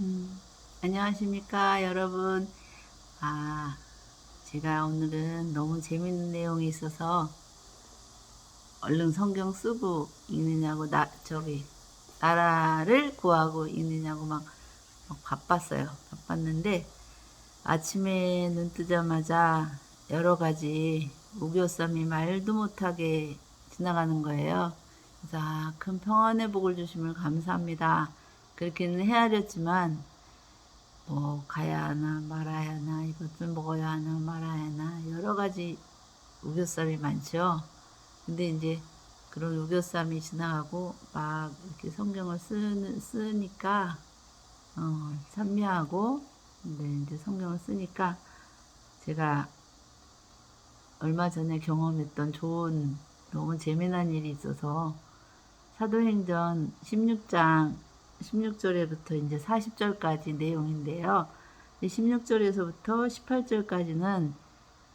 음, 안녕하십니까, 여러분. 제가 오늘은 너무 재밌는 내용이 있어서 얼른 성경 쓰고 읽느냐고, 나라를 구하고 읽느냐고 막 바빴어요. 바빴는데, 아침에 눈 뜨자마자 여러 가지 우겨쌈이 말도 못하게 지나가는 거예요. 그래서, 큰 평안의 복을 주심을 감사합니다. 그렇게는 헤아렸지만, 뭐 가야 하나 말아야 하나 이것을 먹어야 하나 말아야 하나 여러 가지 우겨쌈이 많죠. 근데 이제 그런 우겨쌈이 지나가고 막 이렇게 성경을 쓰니까 찬미하고, 근데 이제 성경을 쓰니까 제가 얼마 전에 경험했던 좋은 너무 재미난 일이 있어서 사도행전 16장 16절에부터 이제 40절까지 내용인데요. 16절에서부터 18절까지는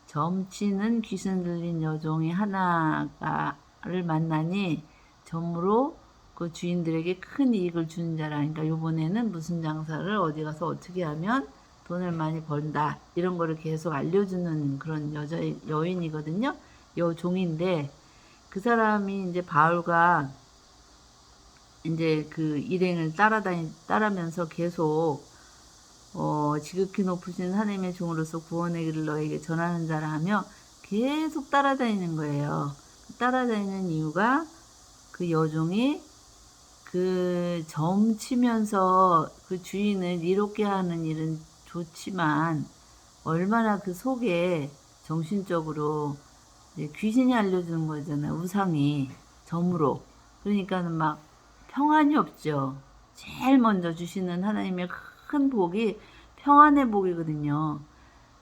점치는 귀신 들린 여종이 하나를 만나니 점으로 그 주인들에게 큰 이익을 주는 자라. 그러니까 요번에는 무슨 장사를 어디 가서 어떻게 하면 돈을 많이 번다, 이런 거를 계속 알려주는 그런 여인이거든요. 여종인데, 그 사람이 이제 바울과 이제 그 일행을 따라면서 계속 지극히 높으신 하나님의 종으로서 구원의 길을 너에게 전하는 자라 하며 계속 따라다니는 거예요. 따라다니는 이유가 그 여종이 그 점치면서 그 주인을 이롭게 하는 일은 좋지만 얼마나 그 속에 정신적으로 귀신이 알려주는 거잖아요. 우상이 점으로. 그러니까는 막 평안이 없죠. 제일 먼저 주시는 하나님의 큰 복이 평안의 복이거든요.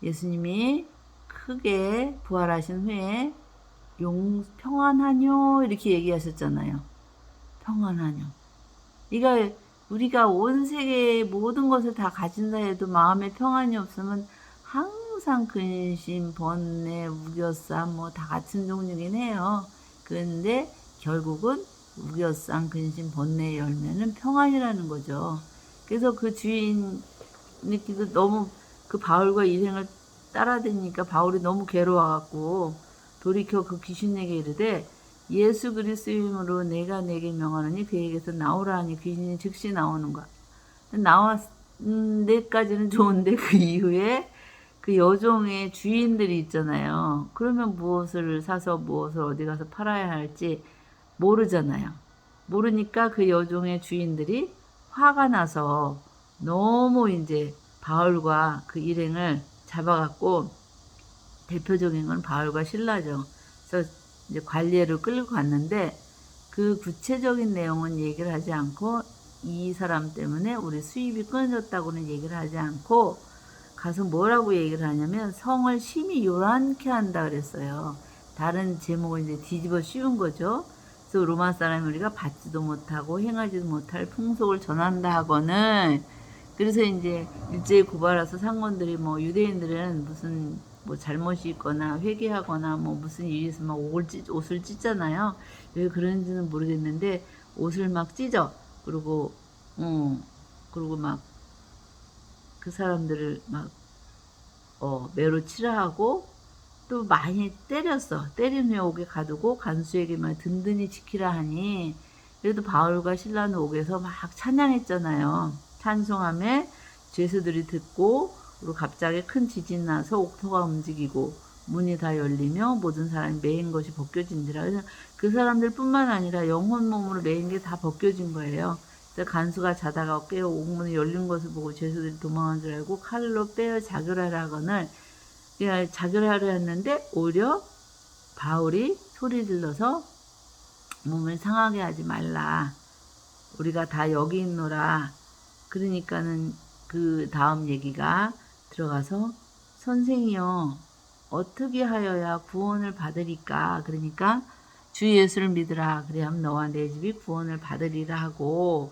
예수님이 크게 부활하신 후에 평안하뇨 이렇게 얘기하셨잖아요. 평안하뇨. 이가 우리가 온 세계의 모든 것을 다 가진다 해도 마음에 평안이 없으면 항상 근심, 번뇌, 우겨쌈 뭐 다 같은 종류긴 해요. 그런데 결국은 우겨쌈, 근심, 번뇌의 열매는 평안이라는 거죠. 그래서 그 주인님께도 너무 그 바울과 일행을 따라다니니까 바울이 너무 괴로워갖고 돌이켜 그 귀신에게 이르되 예수 그리스도의 이름으로 내가 내게 명하노니 그에게서 나오라 하니 귀신이 즉시 나오는 거야. 나왔는 데까지는 좋은데 그 이후에 그 여종의 주인들이 있잖아요. 그러면 무엇을 사서 무엇을 어디 가서 팔아야 할지 모르잖아요. 모르니까 그 여종의 주인들이 화가 나서 너무 이제 바울과 그 일행을 잡아갖고, 대표적인 건 바울과 신라죠. 그래서 이제 관리를 끌고 갔는데 그 구체적인 내용은 얘기를 하지 않고, 이 사람 때문에 우리 수입이 끊어졌다고는 얘기를 하지 않고 가서 뭐라고 얘기를 하냐면 성을 심히 요란케 한다 그랬어요. 다른 제목을 이제 뒤집어 씌운 거죠. 그래서 로마 사람이 우리가 받지도 못하고 행하지도 못할 풍속을 전한다 하고는, 그래서 이제 일제히 고발해서 상관들이 뭐 유대인들은 무슨 뭐 잘못이 있거나 회개하거나 뭐 무슨 일이 있으면 옷을 찢잖아요. 왜 그런지는 모르겠는데 옷을 막 찢어. 그리고 그리고 막 그 사람들을 막 매로 치라하고 또 많이 때렸어. 때린 후에 옥에 가두고 간수에게만 든든히 지키라 하니, 그래도 바울과 신라는 옥에서 막 찬양했잖아요. 찬송함에 죄수들이 듣고, 그리고 갑자기 큰 지진 나서 옥토가 움직이고 문이 다 열리며 모든 사람이 매인 것이 벗겨진지라. 그래서 그 사람들뿐만 아니라 영혼 몸으로 매인 게 다 벗겨진 거예요. 그래서 간수가 자다가 깨어 옥문이 열린 것을 보고 죄수들이 도망한 줄 알고 칼로 빼어 자결하라거늘 자결하려 했는데 오히려 바울이 소리 질러서 몸을 상하게 하지 말라. 우리가 다 여기 있노라. 그러니까는 그 다음 얘기가 들어가서 선생이여 어떻게 하여야 구원을 받으리까. 그러니까 주 예수를 믿으라. 그래야면 너와 내 집이 구원을 받으리라 하고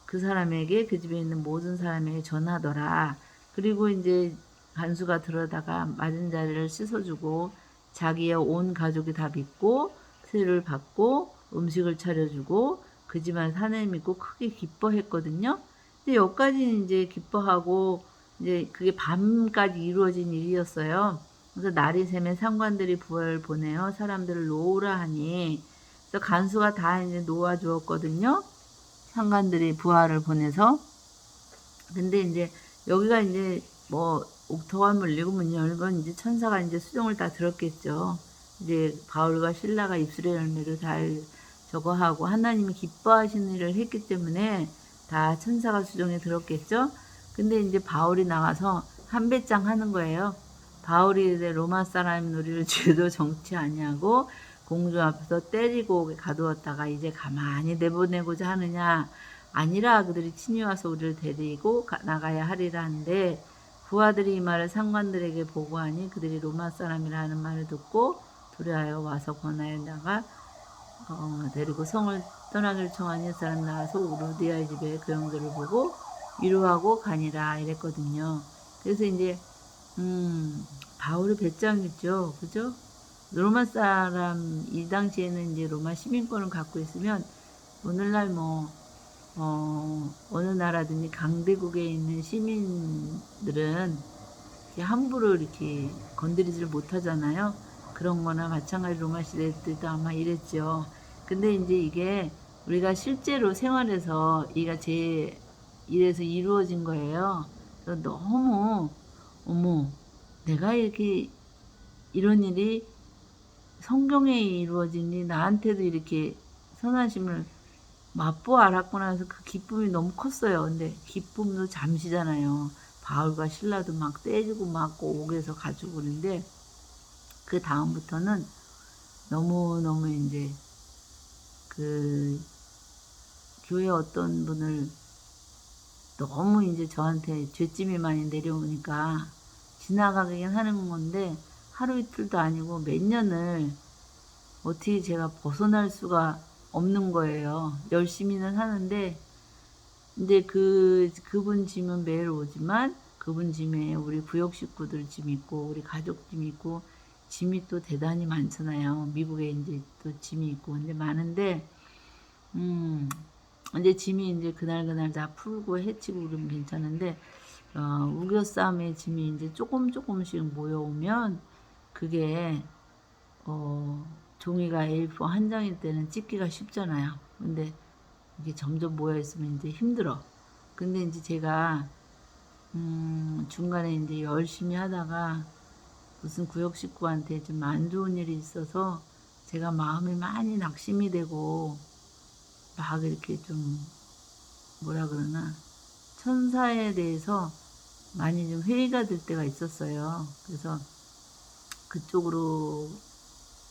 그 사람에게, 그 집에 있는 모든 사람에게 전하더라. 그리고 이제 간수가 들어다가 맞은 자리를 씻어주고 자기의 온 가족이 다 믿고 세를 받고 음식을 차려주고 그 집안 사내 믿고 크게 기뻐했거든요. 근데 여기까지는 이제 기뻐하고 이제 그게 밤까지 이루어진 일이었어요. 그래서 날이 새면 상관들이 부하를 보내어 사람들을 놓으라 하니, 그래서 간수가 다 이제 놓아 주었거든요. 상관들이 부하를 보내서. 근데 이제 여기가 이제 뭐 옥토가 물리고 문 열건 이제 천사가 이제 수종을 다 들었겠죠. 이제 바울과 신라가 입술의 열매를 잘 저거 하고 하나님이 기뻐하시는 일을 했기 때문에 다 천사가 수종에 들었겠죠. 근데 이제 바울이 나가서 한 배짱 하는 거예요. 바울이 이제 로마 사람인 우리를 죄도 정치 아니하고 공주 앞에서 때리고 가두었다가 이제 가만히 내보내고자 하느냐. 아니라 그들이 친히 와서 우리를 데리고 나가야 하리라 하는데, 부하들이 이 말을 상관들에게 보고하니 그들이 로마 사람이라 하는 말을 듣고 두려워하여 와서 권하여 나가 데리고 성을 떠나기를 청하니 사람 나와서 우르디아의 집에 그 형들을 보고 위로하고 가니라 이랬거든요. 그래서 이제 바울이 배짱이죠, 그죠? 로마 사람 이 당시에는 이제 로마 시민권을 갖고 있으면 오늘날 뭐 어느 나라든지 강대국에 있는 시민들은 함부로 이렇게 건드리지를 못하잖아요. 그런 거나 마찬가지 로마 시대 때도 아마 이랬죠. 근데 이제 이게 우리가 실제로 생활에서 이래서 이루어진 거예요. 그래서 너무, 어머, 내가 이렇게 이런 일이 성경에 이루어지니 나한테도 이렇게 선하심을 맛보 알았구나 해서 그 기쁨이 너무 컸어요. 근데 기쁨도 잠시잖아요. 바울과 신라도 막 떼주고 맞고 옥에서 가지고 그러는데, 그 다음부터는 너무너무 이제 그 교회 어떤 분을 너무 이제 저한테 죄짐이 많이 내려오니까 지나가긴 하는 건데 하루 이틀도 아니고 몇 년을 어떻게 제가 벗어날 수가 없는 거예요. 열심히는 하는데 이제 그분 짐은 매일 오지만 그분 짐에 우리 구역 식구들 짐 있고 우리 가족 짐 있고 짐이 또 대단히 많잖아요. 미국에 이제 또 짐이 있고 근데 많은데 이제 짐이 이제 그날 다 풀고 해치고 그러면 괜찮은데 우겨 싸움의 짐이 이제 조금씩 모여오면 그게 종이가 A4 한 장일 때는 찍기가 쉽잖아요. 근데 이게 점점 모여있으면 이제 힘들어. 근데 이제 제가, 중간에 이제 열심히 하다가 무슨 구역 식구한테 좀 안 좋은 일이 있어서 제가 마음이 많이 낙심이 되고 막 이렇게 좀 뭐라 그러나 천사에 대해서 많이 좀 회의가 될 때가 있었어요. 그래서 그쪽으로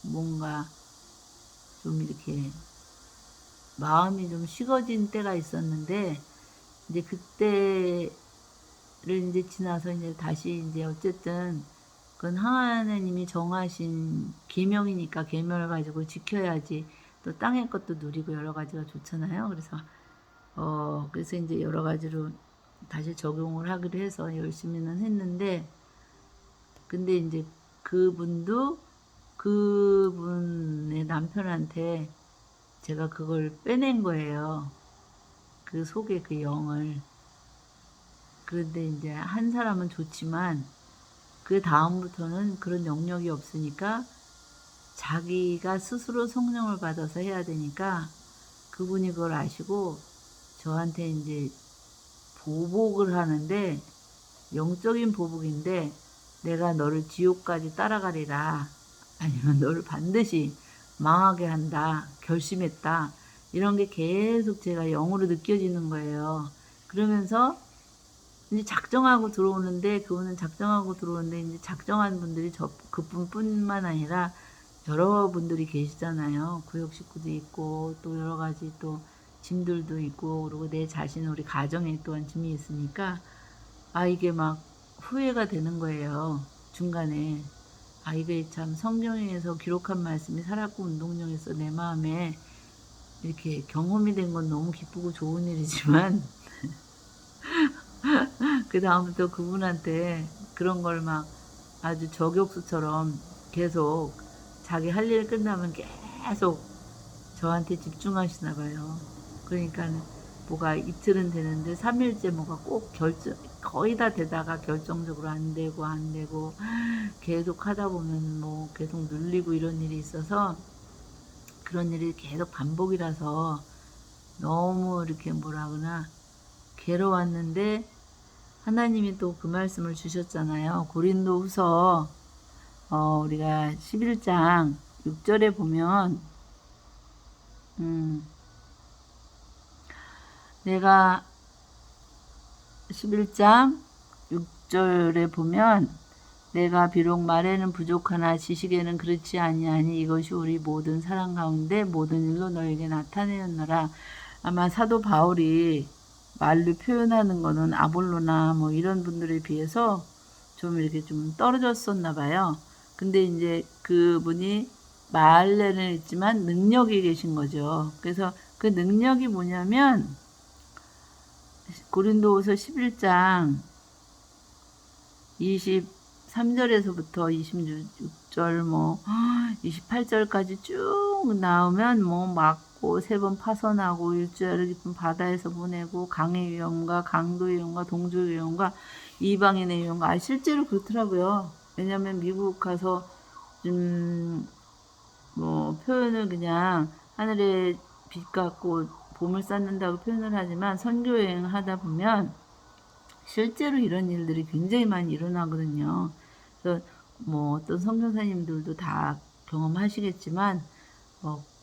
뭔가 좀 이렇게 마음이 좀 식어진 때가 있었는데 이제 그때를 이제 지나서 이제 다시 이제 어쨌든 그건 하나님이 정하신 계명이니까 계명을 가지고 지켜야지 또 땅의 것도 누리고 여러 가지가 좋잖아요. 그래서 이제 여러 가지로 다시 적용을 하기로 해서 열심히는 했는데 근데 이제 그분의 남편한테 제가 그걸 빼낸 거예요. 그 속에 그 영을. 그런데 이제 한 사람은 좋지만 그 다음부터는 그런 영역이 없으니까 자기가 스스로 성령을 받아서 해야 되니까 그분이 그걸 아시고 저한테 이제 보복을 하는데 영적인 보복인데 내가 너를 지옥까지 따라가리라 아니면 너를 반드시 망하게 한다 결심했다 이런 게 계속 제가 영으로 느껴지는 거예요. 그러면서 이제 작정하고 들어오는데 그분은 작정하고 들어오는데 이제 작정한 분들이 그분뿐만 아니라 여러 분들이 계시잖아요. 구역 식구도 있고 또 여러 가지 또 짐들도 있고 그리고 내 자신 우리 가정에 또한 짐이 있으니까 이게 막 후회가 되는 거예요. 중간에 이게 참 성경에서 기록한 말씀이 살았고 운동령에서 내 마음에 이렇게 경험이 된 건 너무 기쁘고 좋은 일이지만 그 다음부터 그분한테 그런 걸 막 아주 저격수처럼 계속 자기 할 일 끝나면 계속 저한테 집중하시나 봐요. 그러니까 뭐가 이틀은 되는데 3일째 뭐가 꼭 거의 다 되다가 결정적으로 안 되고 계속 하다 보면 뭐 계속 눌리고 이런 일이 있어서 그런 일이 계속 반복이라서 너무 이렇게 뭐라 그러나 괴로웠는데 하나님이 또 그 말씀을 주셨잖아요. 고린도후서 우리가 11장 6절에 보면 내가 11장 6절에 보면 내가 비록 말에는 부족하나 지식에는 그렇지 아니하니 이것이 우리 모든 사랑 가운데 모든 일로 너에게 나타내었노라. 아마 사도 바울이 말로 표현하는 거는 아볼로나 뭐 이런 분들에 비해서 좀 이렇게 좀 떨어졌었나 봐요. 근데 이제 그분이 말에는 있지만 능력이 계신 거죠. 그래서 그 능력이 뭐냐면 고린도후서 11장 23절에서부터 26절 뭐 28절까지 쭉 나오면 뭐 맞고 3번 파선하고 일주일을 깊은 바다에서 보내고 강의 위험과 강도의 위험과 동족의 위험과 이방인의 위험과 실제로 그렇더라고요. 왜냐면 미국 가서 뭐 표현을 그냥 하늘에 빛 같고 봄을 쌓는다고 표현을 하지만 선교여행 하다 보면 실제로 이런 일들이 굉장히 많이 일어나거든요. 그래서 뭐 어떤 선교사님들도 다 경험하시겠지만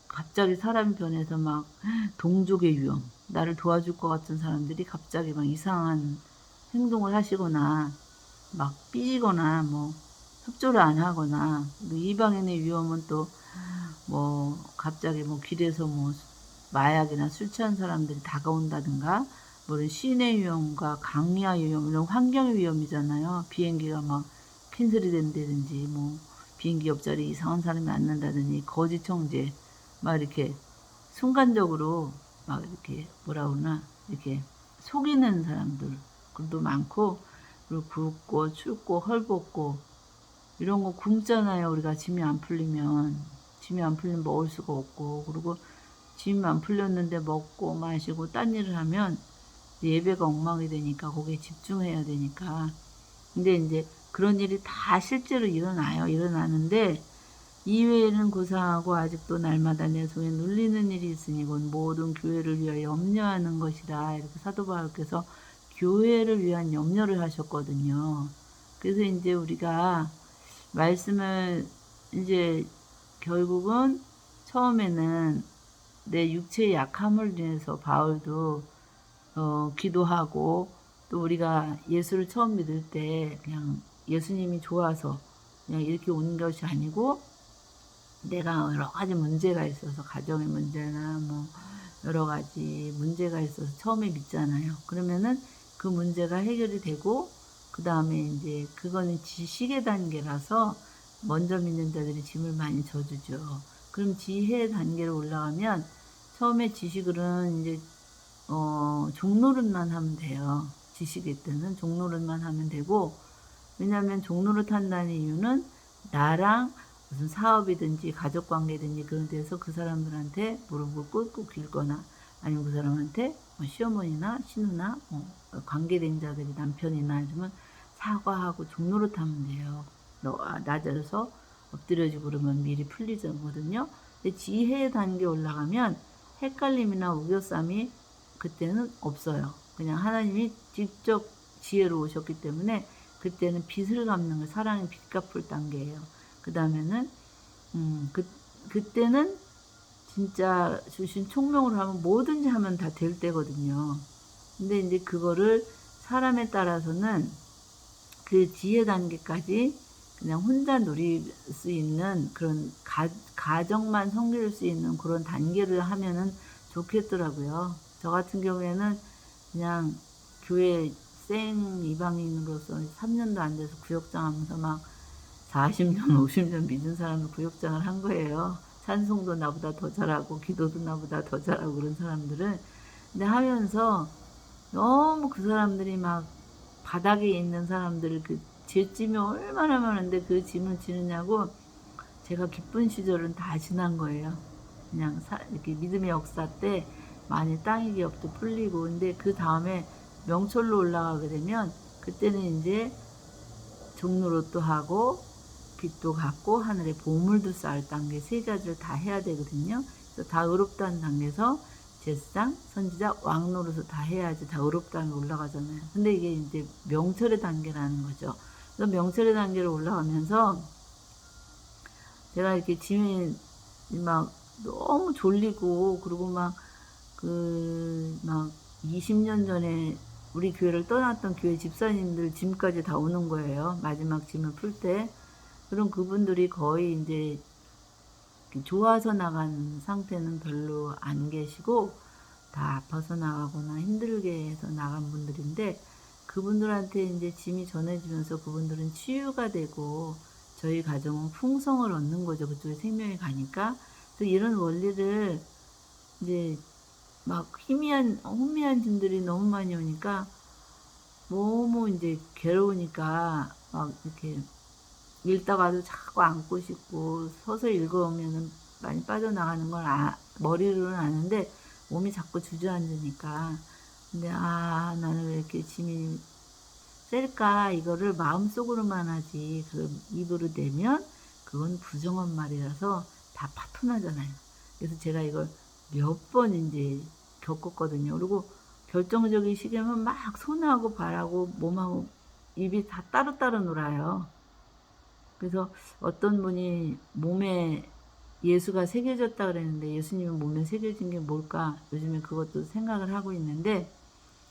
갑자기 사람이 변해서 막 동족의 위험, 나를 도와줄 것 같은 사람들이 갑자기 막 이상한 행동을 하시거나 막 삐지거나 뭐 협조를 안 하거나 이방인의 위험은 또 뭐 갑자기 뭐 길에서 뭐 마약이나 술 취한 사람들이 다가온다든가 뭐 시내 위험과 강야 위험 이런 환경의 위험이잖아요. 비행기가 막 캔슬이 된다든지 뭐 비행기 옆자리 이상한 사람이 앉는다든지 거짓 청재 막 이렇게 순간적으로 막 이렇게 뭐라 그러나 이렇게 속이는 사람들도 많고 그리고 굶고 춥고 헐벗고 이런 거 굶잖아요. 우리가 짐이 안 풀리면 먹을 수가 없고 그리고 짐 안 풀렸는데 먹고 마시고 딴 일을 하면 예배가 엉망이 되니까 거기에 집중해야 되니까 근데 이제 그런 일이 다 실제로 일어나는데 이외에는 고사하고 아직도 날마다 내 손에 눌리는 일이 있으니 이건 모든 교회를 위하여 염려하는 것이라 이렇게 사도 바울께서 교회를 위한 염려를 하셨거든요. 그래서 이제 우리가 말씀을 이제 결국은 처음에는 내 육체의 약함을 인해서 바울도 기도하고 또 우리가 예수를 처음 믿을 때 그냥 예수님이 좋아서 그냥 이렇게 오는 것이 아니고 내가 여러 가지 문제가 있어서 가정의 문제나 뭐 여러 가지 문제가 있어서 처음에 믿잖아요. 그러면은 그 문제가 해결이 되고 그 다음에 이제 그거는 지식의 단계라서 먼저 믿는 자들이 짐을 많이 져주죠. 그럼 지혜의 단계로 올라가면 처음에 지식은 이제 종노릇만 하면 돼요. 지식일 때는 종노릇만 하면 되고 왜냐하면 종노릇 한다는 이유는 나랑 무슨 사업이든지 가족관계든지 그런 데서 그 사람들한테 무릎을 꿇고 빌거나 아니면 그 사람한테 뭐 시어머니나 신우나 뭐 관계된 자들이 남편이나 아니면 사과하고 종노릇 하면 돼요. 낮아서 엎드려지고 그러면 미리 풀리거든요. 근데 지혜의 단계 올라가면 헷갈림이나 우겨쌈이 그때는 없어요. 그냥 하나님이 직접 지혜로 오셨기 때문에 그때는 빚을 갚는 거 사랑의 빚 갚을 단계예요. 그 다음에는 그때는 진짜 주신 총명으로 하면 뭐든지 하면 다 될 때거든요. 근데 이제 그거를 사람에 따라서는 그 지혜 단계까지 그냥 혼자 누릴 수 있는 그런 가정만 섬길 수 있는 그런 단계를 하면은 좋겠더라고요. 저 같은 경우에는 그냥 교회 생 이방인으로서 3년도 안 돼서 구역장 하면서 막 40년, 50년 믿은 사람을 구역장을 한 거예요. 찬송도 나보다 더 잘하고 기도도 나보다 더 잘하고 그런 사람들을. 근데 하면서 너무 그 사람들이 막 바닥에 있는 사람들을 그 죄짐이 얼마나 많은데 그 짐을 지느냐고 제가 기쁜 시절은 다 지난 거예요. 그냥 이렇게 믿음의 역사 때 많이 땅의 기업도 풀리고. 근데 그 다음에 명철로 올라가게 되면 그때는 이제 종로로또 하고 빚도 갚고 하늘에 보물도 쌓을 단계 세 가지를 다 해야 되거든요. 그래서 다 의롭다는 단계에서 제사장, 선지자, 왕 노릇을 다 해야지 다 의롭다는 게 올라가잖아요. 근데 이게 이제 명철의 단계라는 거죠. 그래서 명철의 단계로 올라가면서 제가 이렇게 짐이 막 너무 졸리고, 그리고 막 20년 전에 우리 교회를 떠났던 교회 집사님들 짐까지 다 오는 거예요. 마지막 짐을 풀 때. 그럼 그분들이 거의 이제 좋아서 나간 상태는 별로 안 계시고, 다 아파서 나가거나 힘들게 해서 나간 분들인데, 그분들한테 이제 짐이 전해지면서 그분들은 치유가 되고, 저희 가정은 풍성을 얻는 거죠. 그쪽에 생명이 가니까. 그래서 이런 원리를 이제 막 혼미한 짐들이 너무 많이 오니까 너무 이제 괴로우니까 막 이렇게 읽다가도 자꾸 앉고 싶고, 서서 읽어오면은 많이 빠져나가는 걸 머리로는 아는데 몸이 자꾸 주저앉으니까. 근데 나는 왜 이렇게 짐이 셀까, 이거를 마음속으로만 하지 그걸 입으로 내면 그건 부정한 말이라서 다 파토나잖아요. 그래서 제가 이걸 몇 번 이제 겪었거든요. 그리고 결정적인 시기면 막 손하고 발하고 몸하고 입이 다 따로따로 놀아요. 그래서 어떤 분이 몸에 예수가 새겨졌다 그랬는데, 예수님이 몸에 새겨진 게 뭘까 요즘에 그것도 생각을 하고 있는데,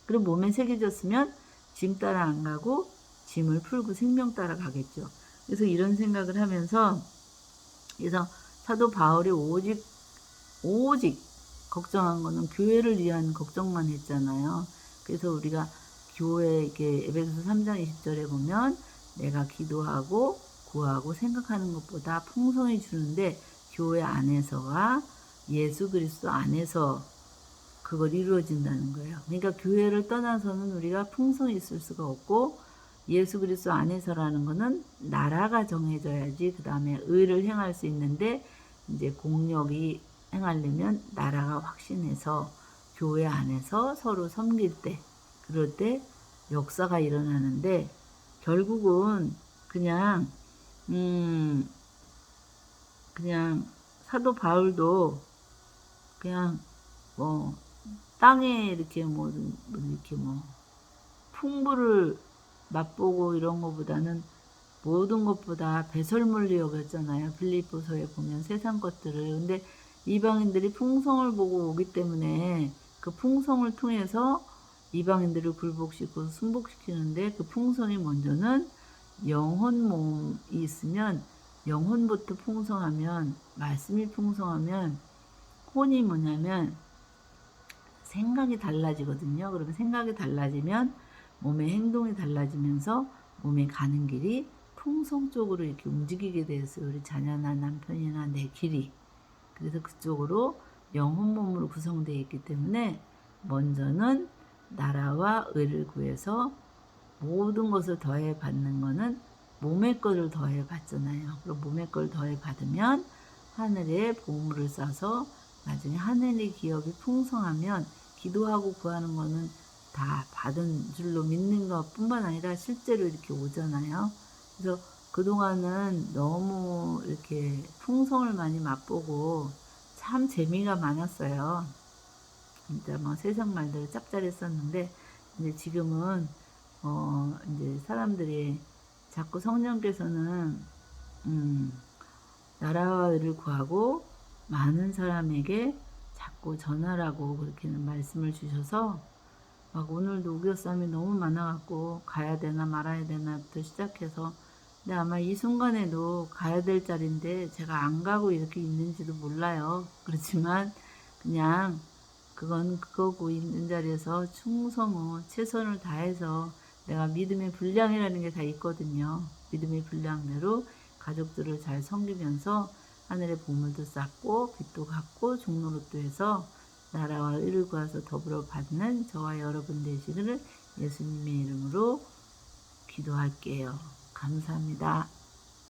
그럼 몸에 새겨졌으면 짐 따라 안 가고 짐을 풀고 생명 따라 가겠죠. 그래서 이런 생각을 하면서, 그래서 사도 바울이 오직 걱정한 거는 교회를 위한 걱정만 했잖아요. 그래서 우리가 교회 이렇게 에베소서 3장 20절에 보면 내가 기도하고 구하고 생각하는 것보다 풍성히 주는데, 교회 안에서와 예수 그리스도 안에서 그걸 이루어진다는 거예요. 그러니까 교회를 떠나서는 우리가 풍성히 있을 수가 없고, 예수 그리스도 안에서라는 거는 나라가 정해져야지 그 다음에 의를 행할 수 있는데, 이제 공력이 행하려면 나라가 확신해서 교회 안에서 서로 섬길 때, 그럴 때 역사가 일어나는데, 결국은 그냥 사도 바울도 그냥 뭐 땅에 이렇게 이렇게 풍부를 맛보고 이런 것보다는 모든 것보다 배설물로 여겼잖아요. 빌립보서에 보면 세상 것들을. 근데 이방인들이 풍성을 보고 오기 때문에 그 풍성을 통해서 이방인들을 굴복시키고 순복시키는데, 그 풍성이 먼저는 영혼 몸이 있으면, 영혼부터 풍성하면, 말씀이 풍성하면 혼이 뭐냐면 생각이 달라지거든요. 그러면 생각이 달라지면 몸의 행동이 달라지면서 몸에 가는 길이 풍성적으로 이렇게 움직이게 되었어요. 우리 자녀나 남편이나 내 길이. 그래서 그쪽으로 영혼 몸으로 구성되어 있기 때문에 먼저는 나라와 의를 구해서 모든 것을 더해 받는 거는 몸의 것을 더해 받잖아요. 그럼 몸의 걸 더해 받으면 하늘에 보물을 쌓아서 나중에 하늘의 기업이 풍성하면 기도하고 구하는 거는 다 받은 줄로 믿는 것 뿐만 아니라 실제로 이렇게 오잖아요. 그래서 그동안은 너무 이렇게 풍성을 많이 맛보고 참 재미가 많았어요. 진짜 뭐 세상 말대로 짭짤했었는데, 이제 지금은 이제 사람들이 자꾸 성령께서는 나라와 의를 구하고 많은 사람에게 자꾸 전하라고 그렇게는 말씀을 주셔서, 막 오늘도 우겨쌈이 너무 많아갖고 가야 되나 말아야 되나부터 시작해서, 근데 아마 이 순간에도 가야 될 자리인데 제가 안 가고 이렇게 있는지도 몰라요. 그렇지만 그냥 그건 그거고, 있는 자리에서 충성호 최선을 다해서, 내가 믿음의 분량이라는 게 다 있거든요. 믿음의 분량대로 가족들을 잘 섬기면서 하늘의 보물도 쌓고 빚도 갚고 종로로또 해서 나라와 의를 구해서 더불어 받는 저와 여러분 되시기를 예수님의 이름으로 기도할게요. 감사합니다.